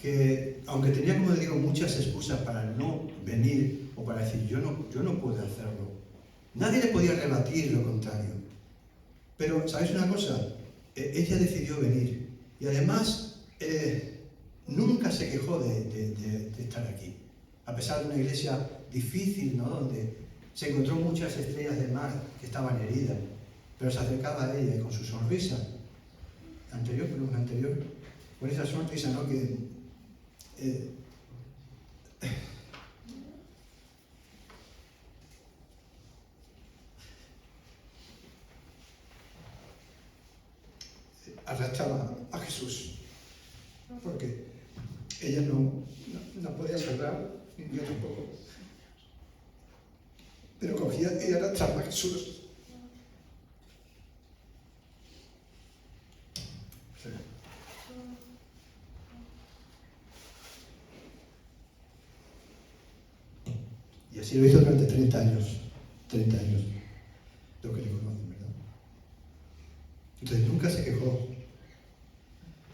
[SPEAKER 1] que, aunque tenía, como digo, muchas excusas para no venir o para decir yo no puedo hacerlo, nadie le podía rebatir lo contrario. Pero, ¿sabéis una cosa? Ella decidió venir y además nunca se quejó de estar aquí, a pesar de una iglesia difícil, ¿no? Donde se encontró muchas estrellas de mar que estaban heridas, pero se acercaba a ella y con su sonrisa anterior, con esa sonrisa, ¿no? Que arrastraba a Jesús, porque ella no podía saltar, ni yo tampoco, pero cogía y arrastraba a Jesús. Y así lo hizo durante 30 años, lo que le conocen, ¿verdad? Entonces nunca se quejó,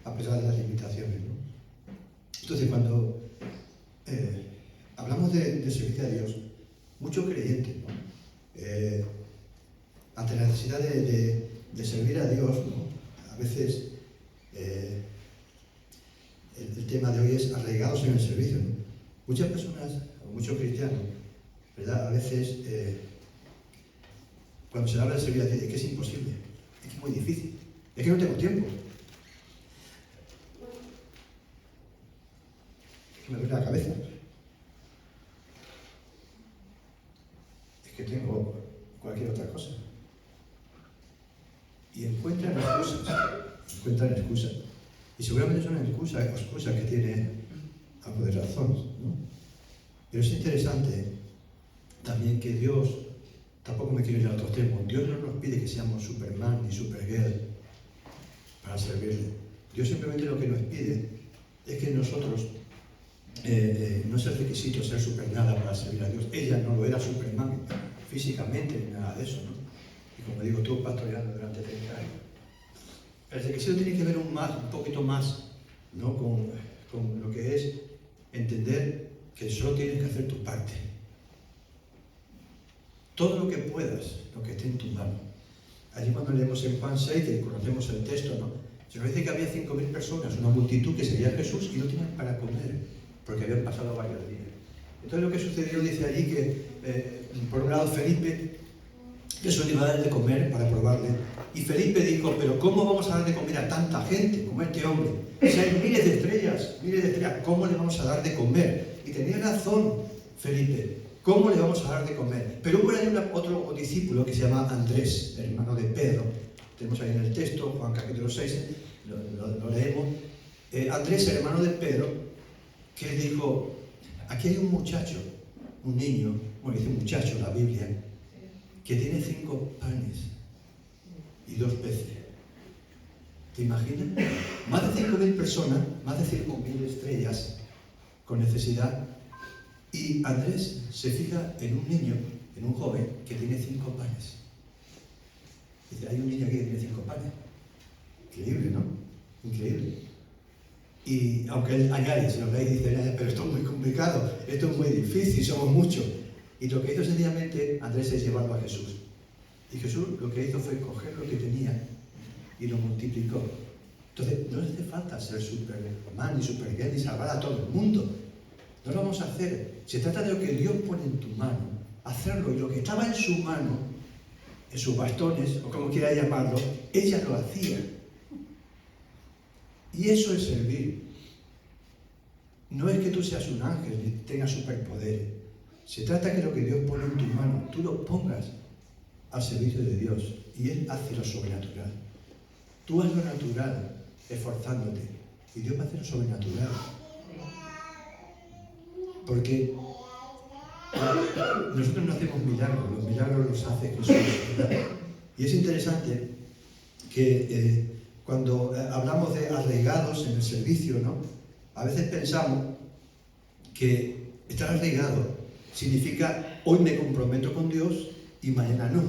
[SPEAKER 1] a pesar de las limitaciones, ¿no? Entonces cuando hablamos de servir a Dios, muchos creyentes, ¿no? Ante la necesidad de servir a Dios, ¿no? A veces el tema de hoy es arraigados en el servicio, ¿no? Muchas personas, o muchos cristianos, ¿verdad? A veces cuando se habla de servir a Dios, es que es imposible, es que es muy difícil, es que no tengo tiempo, es que me duele la cabeza, es que tengo cualquier otra cosa. Y encuentran excusas. Y seguramente son excusas que tienen algo de razón, ¿no? Pero es interesante también que Dios, tampoco me quiero ir a otros temas, Dios no nos pide que seamos Superman ni Supergirl para servirle. Dios simplemente lo que nos pide es que nosotros, no es el requisito ser super nada para servir a Dios. Ella no lo era Superman físicamente ni nada de eso, ¿no? Y como digo, estuvo pastoreando durante 30 años. El requisito tiene que ver un poquito más, ¿no? con lo que es entender que solo tienes que hacer tu parte. Todo lo que puedas, lo que esté en tu mano. Allí cuando leemos en Juan 6, que conocemos el texto, ¿no? Se nos dice que había 5.000 personas, una multitud que seguía a Jesús y no tenían para comer, porque habían pasado varios días. Entonces lo que sucedió, dice allí que, por un lado, Felipe, Jesús le iba a dar de comer para probarle, y Felipe dijo, pero ¿cómo vamos a dar de comer a tanta gente, como este hombre? Si hay miles de estrellas, ¿cómo le vamos a dar de comer? Y tenía razón Felipe, ¿cómo le vamos a dar de comer? Pero hubo ahí otro discípulo que se llama Andrés, hermano de Pedro. Tenemos ahí en el texto, Juan capítulo 6, lo leemos. Andrés, hermano de Pedro, que dijo, aquí hay un muchacho, un niño, bueno, dice un muchacho en la Biblia, que tiene 5 panes y 2 peces. ¿Te imaginas? Más de 5.000 personas, más de 5.000 estrellas con necesidad. Y Andrés se fija en un niño, en un joven, que tiene 5 panes. Dice, hay un niño aquí que tiene 5 panes. Increíble, ¿no? Increíble. Y aunque él añade, si lo veis, dice, pero esto es muy complicado, esto es muy difícil, somos muchos. Y lo que hizo sencillamente Andrés es llevarlo a Jesús. Y Jesús lo que hizo fue coger lo que tenía y lo multiplicó. Entonces, no hace falta ser Superman ni Supergirl ni salvar a todo el mundo. No lo vamos a hacer. Se trata de lo que Dios pone en tu mano, hacerlo. Y lo que estaba en su mano, en sus bastones, o como quiera llamarlo, ella lo hacía. Y eso es servir. No es que tú seas un ángel ni tengas superpoderes. Se trata de que lo que Dios pone en tu mano, tú lo pongas al servicio de Dios. Y Él hace lo sobrenatural. Tú haz lo natural, esforzándote. Y Dios va a hacer lo sobrenatural. Porque nosotros no hacemos milagros, los milagros los hace Jesús. Y es interesante que cuando hablamos de arraigados en el servicio, ¿no? A veces pensamos que estar arraigado significa hoy me comprometo con Dios y mañana no.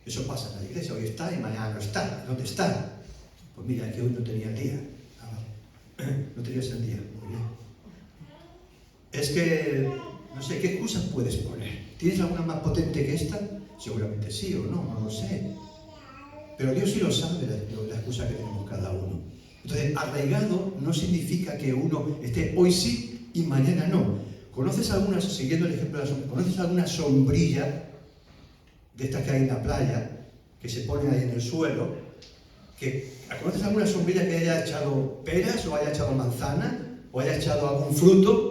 [SPEAKER 1] Eso pasa en la iglesia, hoy está y mañana no está. ¿Dónde está? Pues mira, es que hoy no tenía el día. No tenías el día, muy bien. Es que, no sé, ¿qué excusas puedes poner? ¿Tienes alguna más potente que esta? Seguramente sí o no, no lo sé. Pero Dios sí lo sabe, la excusa que tenemos cada uno. Entonces, arraigado no significa que uno esté hoy sí y mañana no. ¿Conoces alguna, siguiendo el ejemplo de la sombrilla, conoces alguna sombrilla de estas que hay en la playa, que se pone ahí en el suelo? ¿Conoces alguna sombrilla que haya echado peras o haya echado manzana o haya echado algún fruto?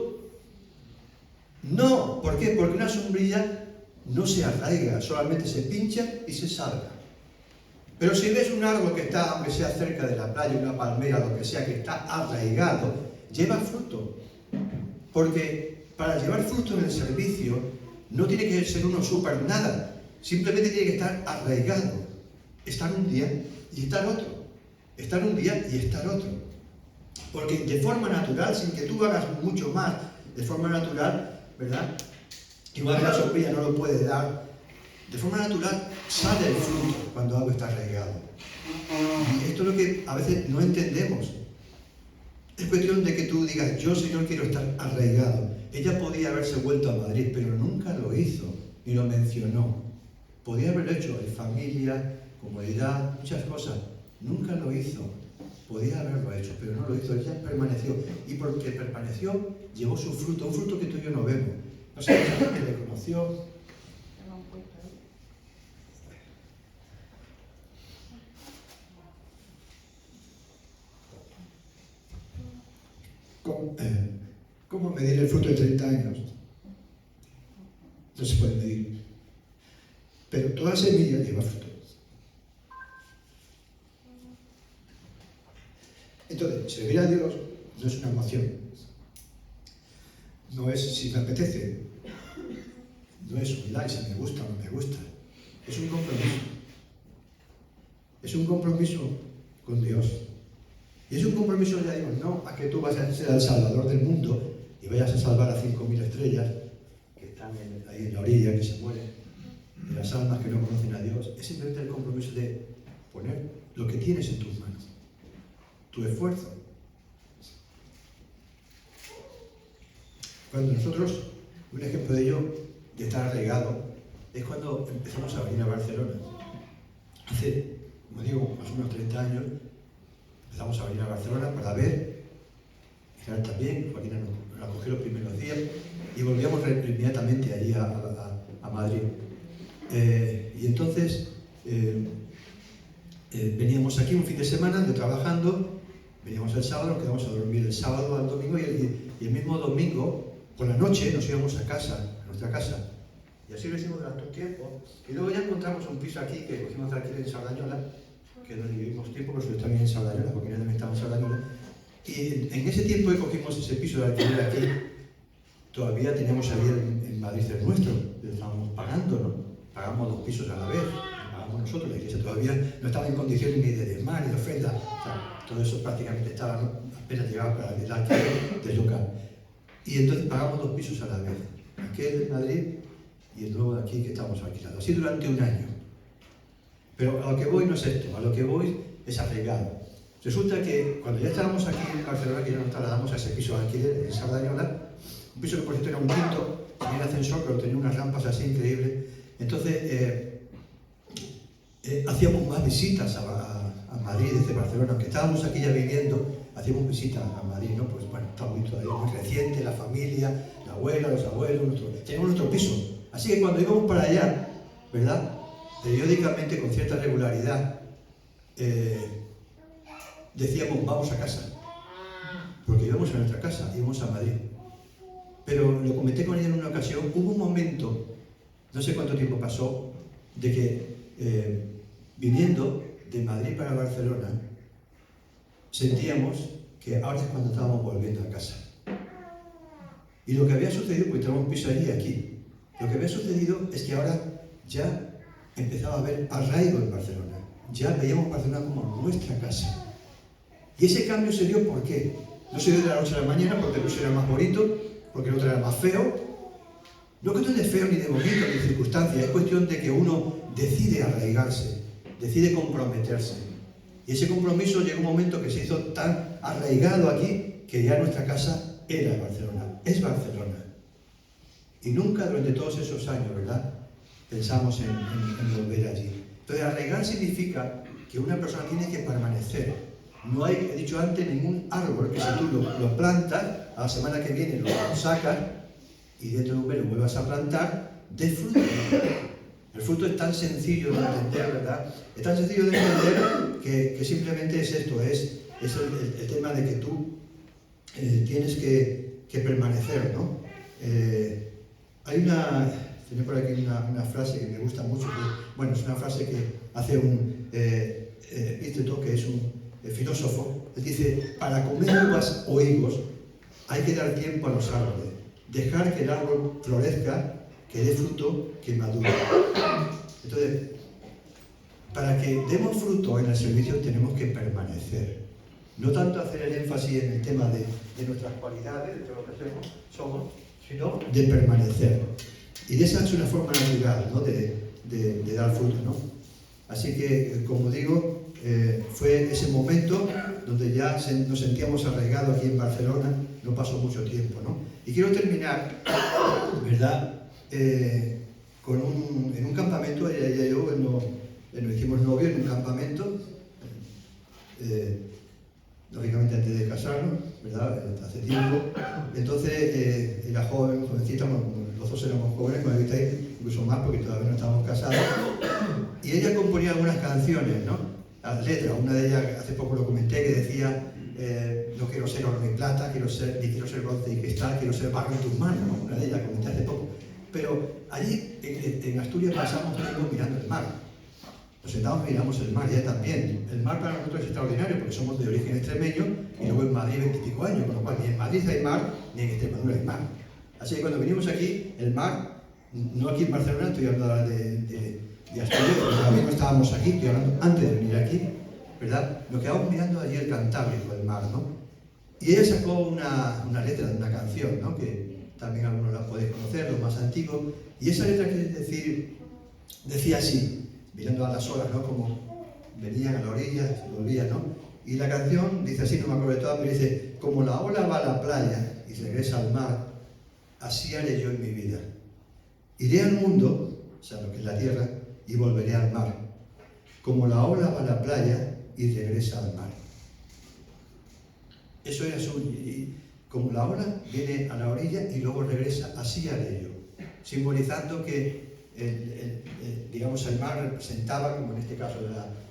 [SPEAKER 1] No, ¿por qué? Porque una sombrilla no se arraiga, solamente se pincha y se salga. Pero si ves un árbol que está, aunque sea cerca de la playa, una palmera, lo que sea, que está arraigado, lleva fruto. Porque para llevar fruto en el servicio no tiene que ser uno súper nada, simplemente tiene que estar arraigado. Estar un día y estar otro. Estar un día y estar otro. Porque de forma natural, sin que tú hagas mucho más, de forma natural, ¿verdad? Igual que la sombrilla no lo puede dar. De forma natural sale el fruto cuando algo está arraigado. Y esto es lo que a veces no entendemos. Es cuestión de que tú digas, yo Señor quiero estar arraigado. Ella podía haberse vuelto a Madrid, pero nunca lo hizo, ni lo mencionó. Podía haberlo hecho en familia, comodidad, muchas cosas. Nunca lo hizo. Podía haberlo hecho, pero no lo hizo. Ella permaneció. Y porque permaneció, llevó su fruto, un fruto que tú y yo no vemos. No sé, mucha gente le conoció. ¿Cómo medir el fruto de 30 años? No se puede medir. Pero toda semilla lleva fruto. Entonces, servir a Dios no es una emoción. No es si me apetece. No es un like, si me gusta o no me gusta. Es un compromiso. Es un compromiso con Dios. Y es un compromiso, ya digo, no a que tú vayas a ser el salvador del mundo y vayas a salvar a 5.000 estrellas que están ahí en la orilla, que se mueren, de las almas que no conocen a Dios. Es simplemente el compromiso de poner lo que tienes en tus manos, tu esfuerzo. Cuando nosotros, un ejemplo de ello, de estar arraigado, es cuando empezamos a venir a Barcelona. Hace, como digo, más o menos 30 años, empezamos a venir a Barcelona para ver, Gerard también, Joaquín nos acogió los primeros días, y volvíamos inmediatamente allí a Madrid. Y entonces veníamos aquí un fin de semana trabajando, veníamos el sábado, nos quedamos a dormir el sábado al domingo, y el mismo domingo, por la noche, nos íbamos a casa, a nuestra casa. Y así lo hicimos durante un tiempo. Y luego ya encontramos un piso aquí que cogimos de alquiler en Sardañola, que no vivimos tiempo, pero yo también en Sardañola, porque yo también estaba en Sardañola. Y en ese tiempo que cogimos ese piso de alquiler aquí, todavía teníamos ahí en Madrid el nuestro, lo estábamos pagando, ¿no? Pagamos 2 pisos a la vez, pagamos nosotros, la iglesia todavía no estaba en condiciones ni de desmar ni de ofrenda, o sea, todo eso prácticamente estaba, ¿no? Apenas llegaba para el alquiler del local. Y entonces pagamos 2 pisos a la vez, aquel de Madrid y el nuevo de aquí que estamos alquilando, así durante un año. Pero a lo que voy no es esto, a lo que voy es arraigado. Resulta que cuando ya estábamos aquí en Barcelona, que ya nos trasladamos a ese piso de alquiler en Sardañola, un piso que por cierto era un quinto, tenía ascensor, pero tenía unas rampas así increíbles. Entonces hacíamos más visitas a Madrid desde Barcelona, aunque estábamos aquí ya viviendo, hacíamos visitas a Madrid, ¿no? Pues bueno, está muy todavía muy reciente, la familia, la abuela, los abuelos, teníamos nuestro piso. Así que cuando íbamos para allá, ¿verdad? Periódicamente, con cierta regularidad, decíamos, vamos a casa, porque íbamos a nuestra casa, íbamos a Madrid. Pero lo comenté con ella en una ocasión, hubo un momento, no sé cuánto tiempo pasó, de que viniendo de Madrid para Barcelona, sentíamos que ahora es cuando estábamos volviendo a casa. Y lo que había sucedido, pues tenemos un piso allí y aquí, lo que había sucedido es que ahora ya empezaba a haber arraigo en Barcelona, ya veíamos Barcelona como nuestra casa. Y ese cambio se dio, ¿por qué? No se dio de la noche a la mañana porque el piso era más bonito, porque el otro era más feo. No es cuestión de feo, ni de bonito, ni de circunstancia, es cuestión de que uno decide arraigarse, decide comprometerse. Y ese compromiso llegó un momento que se hizo tan arraigado aquí que ya nuestra casa era Barcelona, es Barcelona. Y nunca durante todos esos años, ¿verdad?, pensamos en volver allí. Entonces, arraigar significa que una persona tiene que permanecer. No hay, he dicho antes, ningún árbol que si tú lo plantas, a la semana que viene lo sacas y dentro de un mes lo vuelvas a plantar, dé fruto. El fruto es tan sencillo de entender, ¿verdad? Es tan sencillo de entender que simplemente es esto, es el tema de que tú tienes que permanecer, ¿no? Tenía por aquí una frase que me gusta mucho, bueno, es una frase que hace un Epícteto, que es un filósofo. Él dice, para comer uvas o higos hay que dar tiempo a los árboles, dejar que el árbol florezca, que dé fruto, que madure. Entonces, para que demos fruto en el servicio tenemos que permanecer. No tanto hacer el énfasis en el tema de nuestras cualidades, de todo lo que somos, sino de permanecer. Y de esa es una forma natural, ¿no?, de dar fruto, ¿no? Así que, como digo, fue ese momento donde ya nos sentíamos arraigados aquí en Barcelona, no pasó mucho tiempo, ¿no? Y quiero terminar, ¿verdad?, en un campamento. Ella y yo nos hicimos novios en un campamento, lógicamente antes de casarnos, ¿verdad?, hace tiempo. Entonces era jovencita, los dos éramos jóvenes, como visteis, incluso más porque todavía no estábamos casados. Y ella componía algunas canciones, ¿no? Las letras, una de ellas hace poco lo comenté, que decía, no quiero ser oro ni plata, ni quiero ser bronce y cristal, quiero ser barro en tus manos, ¿no? Una de ellas comenté hace poco. Pero allí en Asturias pasamos tiempo mirando el mar. Nos sentamos y miramos el mar, y ella también. El mar para nosotros es extraordinario porque somos de origen extremeño y luego en Madrid 20 y pico años, con lo cual ni en Madrid hay mar, ni en Extremadura hay mar. Así que cuando venimos aquí, el mar, no aquí en Barcelona, estoy hablando de Asturias, porque todavía no estábamos aquí, estoy hablando antes de venir aquí, ¿verdad? Nos quedamos mirando allí el Cantábrico, el mar, ¿no? Y ella sacó una letra de una canción, ¿no? Que también algunos la podéis conocer, los más antiguos. Y esa letra decía así, mirando a las olas, ¿no? Como venían a la orilla, se volvían, ¿no? Y la canción dice así, no me acuerdo de toda, pero dice: como la ola va a la playa y regresa al mar, así haré yo en mi vida. Iré al mundo, o sea, lo que es la tierra, y volveré al mar. Como la ola va a la playa y regresa al mar. Eso era su... Y como la ola viene a la orilla y luego regresa, así haré yo. Simbolizando que, digamos, el mar representaba, como en este caso,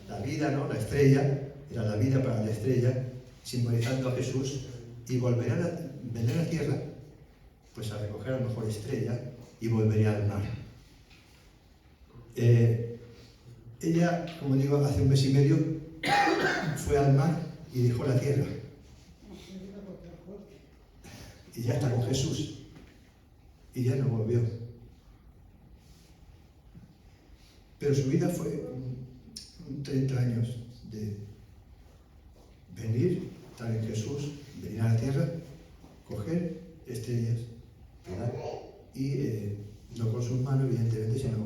[SPEAKER 1] la vida, ¿no? La estrella, era la vida para la estrella, simbolizando a Jesús, y vendré a la tierra, pues a recoger a la mejor estrella, y volveré al mar. Ella, como digo, hace un mes y medio fue al mar y dejó la tierra. Y ya está con Jesús. Y ya no volvió. Pero su vida fue 30 años de venir, estar en Jesús, venir a la tierra, coger estrellas, ¿verdad? Y no con sus manos, evidentemente, sino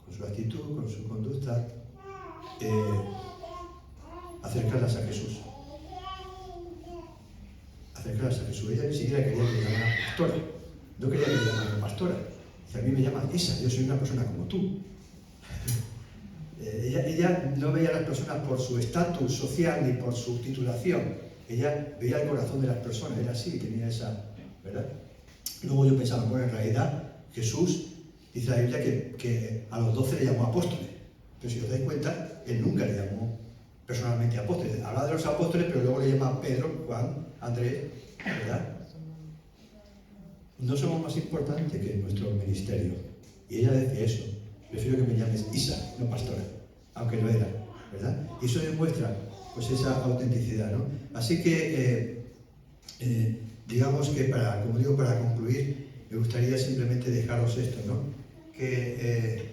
[SPEAKER 1] con su actitud, con su conducta, acercarlas a Jesús. Acercarlas a Jesús. Ella ni siquiera quería que le llamara pastora. No quería que le llamara pastora. Y a mí me llama Isa, yo soy una persona como tú. Ella no veía a las personas por su estatus social ni por su titulación. Ella veía el corazón de las personas, era así, tenía esa, ¿verdad? Luego yo pensaba, bueno, en realidad Jesús, dice la Biblia que a los 12 le llamó apóstoles. Pero si os dais cuenta, él nunca le llamó personalmente apóstoles. Habla de los apóstoles, pero luego le llama a Pedro, Juan, Andrés, ¿verdad? No somos más importantes que nuestro ministerio. Y ella decía eso. Prefiero que me llames Isa, no pastora, aunque lo era, ¿verdad? Y eso demuestra, pues, esa autenticidad, ¿no? Así que, digamos que como digo, para concluir, me gustaría simplemente dejaros esto, ¿no? Que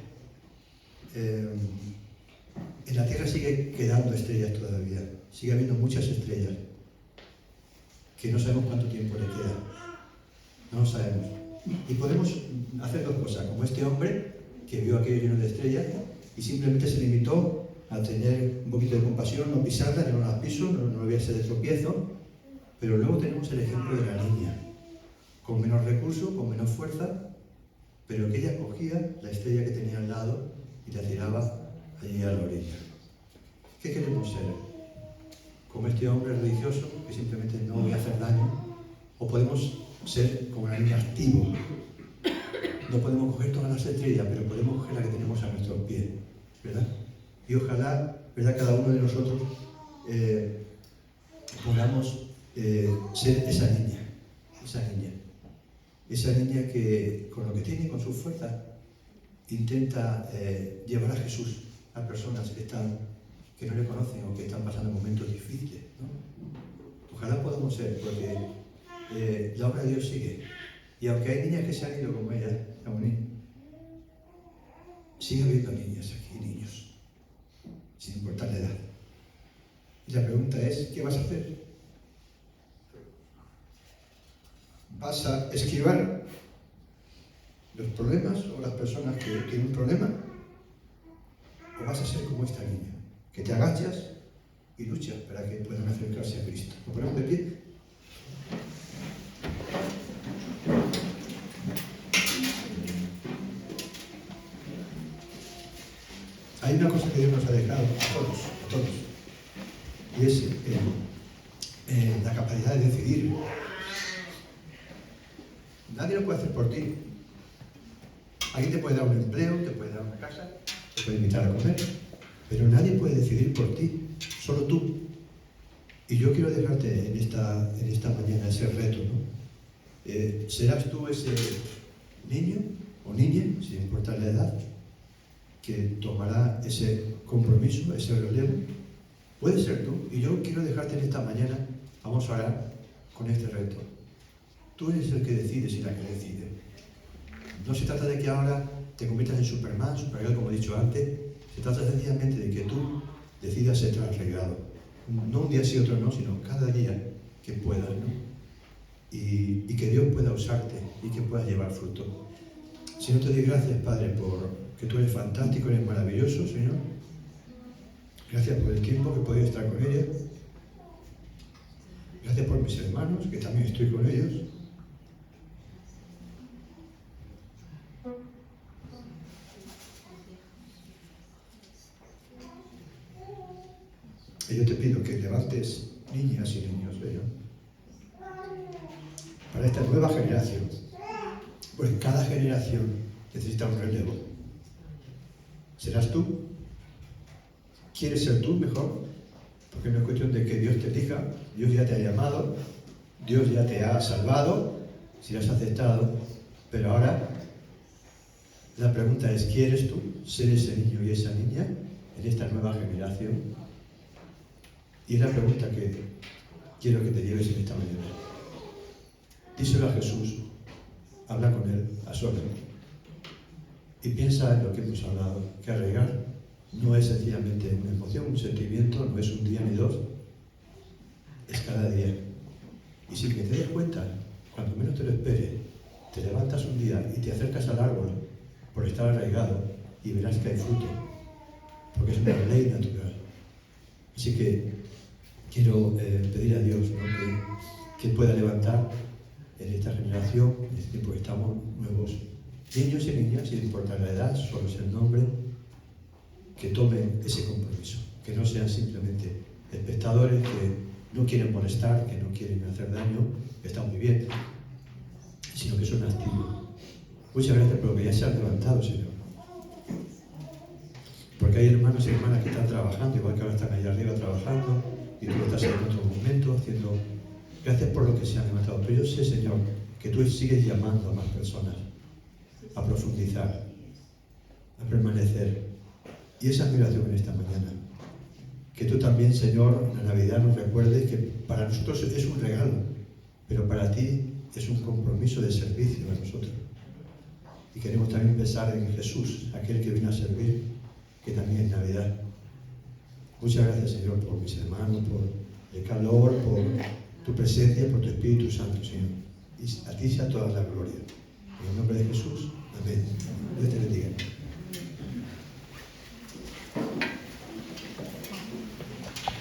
[SPEAKER 1] en la Tierra sigue quedando estrellas todavía, sigue habiendo muchas estrellas, que no sabemos cuánto tiempo le queda, no lo sabemos. Y podemos hacer dos cosas, como este hombre que vio aquello lleno de estrellas y simplemente se limitó a tener un poquito de compasión, no pisarla, yo no la piso, no voy a ser de tropiezo. Pero luego tenemos el ejemplo de la niña, con menos recursos, con menos fuerza, pero que ella cogía la estrella que tenía al lado y la tiraba allí a la orilla. ¿Qué queremos ser? ¿Como este hombre religioso que simplemente no voy a hacer daño? ¿O podemos ser como la niña activo? No podemos coger todas las estrellas, pero podemos coger la que tenemos a nuestros pies, ¿verdad? Y ojalá, ¿verdad?, cada uno de nosotros podamos ser esa niña que con lo que tiene, con su fuerza, intenta llevar a Jesús a personas que no le conocen o que están pasando momentos difíciles, ¿no? Ojalá podamos ser, porque la obra de Dios sigue. Y aunque hay niñas que se han ido como ella, sigue habiendo niñas aquí, niños, sin importar la edad. Y la pregunta es, ¿qué vas a hacer? ¿Vas a esquivar los problemas o las personas que tienen un problema? ¿O vas a ser como esta niña, que te agachas y luchas para que puedan acercarse a Cristo? ¿Nos ponemos de pie? Hay una cosa que Dios nos ha dejado a todos, y es la capacidad de decidir. Nadie lo puede hacer por ti. Alguien te puede dar un empleo, te puede dar una casa, te puede invitar a comer, pero nadie puede decidir por ti, solo tú. Y yo quiero dejarte en esta mañana ese reto, ¿no? ¿Serás tú ese niño o niña, sin importar la edad, que tomará ese compromiso, ese relevo? Puede ser tú. Y yo quiero dejarte en esta mañana, vamos a orar con este reto. Tú eres el que decides y la que decide. No se trata de que ahora te conviertas en Superman, Supergirl, como he dicho antes. Se trata sencillamente de que tú decidas decidas ser arreglado. No un día sí, otro no, sino cada día que puedas, ¿no? Y que Dios pueda usarte y que puedas llevar fruto. Señor, te doy gracias, Padre, por que tú eres fantástico, eres maravilloso, Señor. Gracias por el tiempo que he podido estar con ella. Gracias por mis hermanos, que también estoy con ellos. Y yo te pido que levantes niñas y niños, Señor, para esta nueva generación. Porque cada generación necesita un relevo. ¿Serás tú? ¿Quieres ser tú mejor? Porque no es cuestión de que Dios te elija, Dios ya te ha llamado, Dios ya te ha salvado, si lo has aceptado, pero ahora la pregunta es, ¿quieres tú ser ese niño y esa niña en esta nueva generación? Y es la pregunta que quiero que te lleves en esta mañana. Díselo a Jesús, habla con Él a solas y piensa en lo que hemos hablado, que arraigar no es sencillamente una emoción, un sentimiento, no es un día ni dos, es cada día. Y sin que te des cuenta, cuando menos te lo esperes, te levantas un día y te acercas al árbol por estar arraigado y verás que hay fruto, porque es una ley natural. Así que quiero pedir a Dios, ¿no? que pueda levantar en esta generación, en este tiempo que estamos, nuevos niños y niñas, sin importar la edad, solo es el nombre, que tomen ese compromiso, que no sean simplemente espectadores que no quieren molestar, que no quieren hacer daño, que está muy bien, sino que son activos. Muchas gracias por lo que ya se han levantado, Señor. Porque hay hermanos y hermanas que están trabajando, igual que ahora están allá arriba trabajando, y tú estás en otro momento haciendo. Gracias por lo que se han levantado. Pero yo sé, Señor, que tú sigues llamando a más personas a profundizar, a permanecer. Y esa es mi oración en esta mañana. Que tú también, Señor, en la Navidad nos recuerdes que para nosotros es un regalo, pero para ti es un compromiso de servicio a nosotros. Y queremos también pensar en Jesús, aquel que vino a servir, que también es Navidad. Muchas gracias, Señor, por mis hermanos, por el calor, por tu presencia, por tu Espíritu Santo, Señor. Y a ti sea toda la gloria. En el nombre de Jesús. Amén. Dios te bendiga.